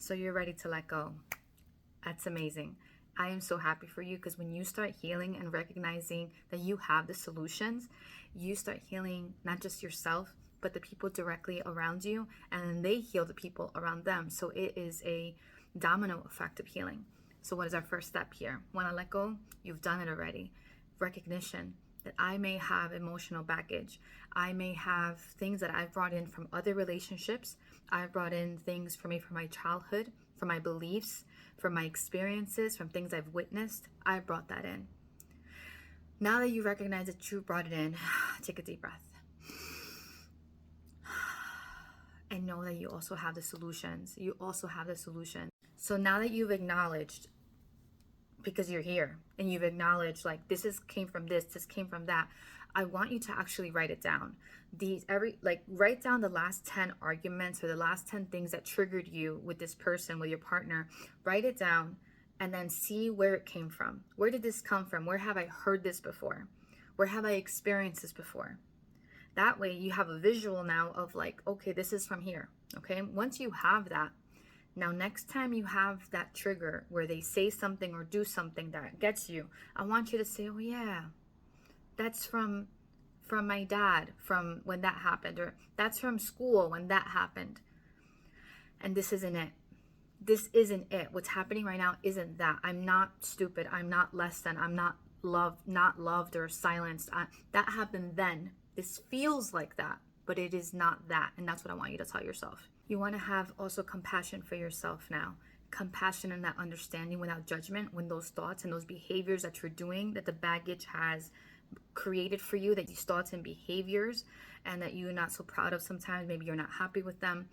So you're ready to let go. That's amazing. I am so happy for you, because when you start healing and recognizing that you have the solutions, you start healing not just yourself, but the people directly around you, and then they heal the people around them. So it is a domino effect of healing. So what is our first step here? Want to let go? You've done it already. Recognition that I may have emotional baggage. I may have things that I've brought in from other relationships. I've brought in things from my childhood, from my beliefs, from my experiences, from things I've witnessed. I brought that in. Now that you recognize that you brought it in, take a deep breath. And know that you also have the solutions. You also have the solution. So now that you've acknowledged, because you're here and you've acknowledged like this came from this came from that, I want you to actually write it down. Write down the last 10 arguments or the last 10 things that triggered you with this person, with your partner. Write it down and then see where it came from. Where did this come from? Where have I heard this before? Where have I experienced this before? That way you have a visual now of like, okay, this is from here. Okay, once you have that, now next time you have that trigger where they say something or do something that gets you, I want you to say, oh yeah, that's from my dad, from when that happened, or that's from school when that happened. And this isn't it. This isn't it. What's happening right now isn't that. I'm not stupid. I'm not less than. I'm not loved or silenced. That happened then. This feels like that, but it is not that. And that's what I want you to tell yourself. You want to have also compassion for yourself now. Compassion and that understanding without judgment when those thoughts and those behaviors that you're doing, that the baggage has created for you, that these thoughts and behaviors, and that you're not so proud of sometimes, maybe you're not happy with them,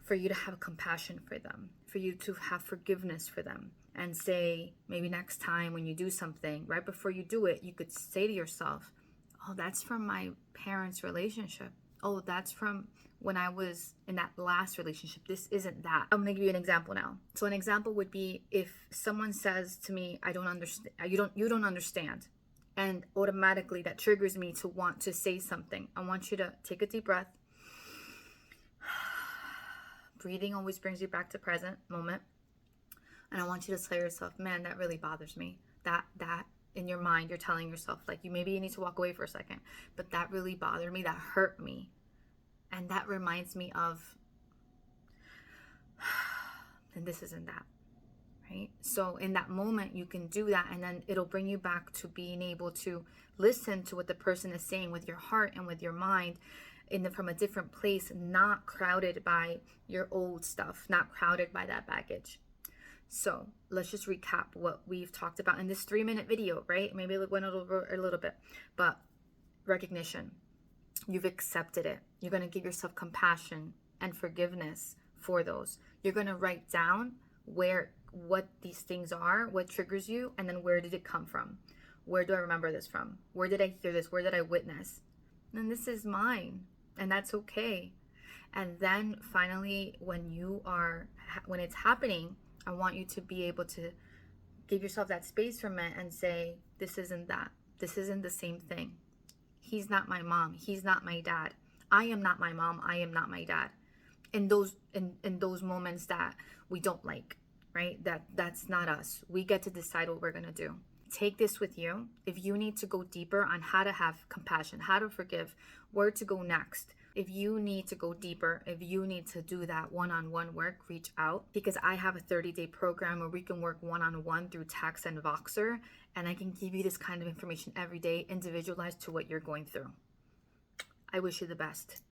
for you to have compassion for them, for you to have forgiveness for them, and say, maybe next time when you do something, right before you do it, you could say to yourself, oh, that's from my parents' relationship. Oh, that's from when I was in that last relationship. This isn't that. I'm gonna give you an example now. So an example would be if someone says to me, I don't understand, you don't understand. And automatically that triggers me to want to say something. I want you to take a deep breath. Breathing always brings you back to present moment. And I want you to tell yourself, man, that really bothers me. That in your mind, you're telling yourself, like, you need to walk away for a second. But that really bothered me. That hurt me. And that reminds me of, and this isn't that, right? So in that moment, you can do that, and then it'll bring you back to being able to listen to what the person is saying with your heart and with your mind, from a different place, not crowded by your old stuff, not crowded by that baggage. So let's just recap what we've talked about in this 3-minute video, right? Maybe it went over a little bit, but recognition. You've accepted it. You're going to give yourself compassion and forgiveness for those. You're going to write down what these things are, what triggers you, and then where did it come from? Where do I remember this from? Where did I hear this? Where did I witness? And this is mine, and that's okay. And then finally, when it's happening, I want you to be able to give yourself that space from it and say, this isn't that. This isn't the same thing. He's not my mom. He's not my dad. I am not my mom. I am not my dad. In those moments that we don't like, right? That's not us. We get to decide what we're going to do. Take this with you. If you need to go deeper on how to have compassion, how to forgive, where to go next. If you need to go deeper, if you need to do that one-on-one work, reach out, because I have a 30-day program where we can work one-on-one through text and Voxer, and I can give you this kind of information every day, individualized to what you're going through. I wish you the best.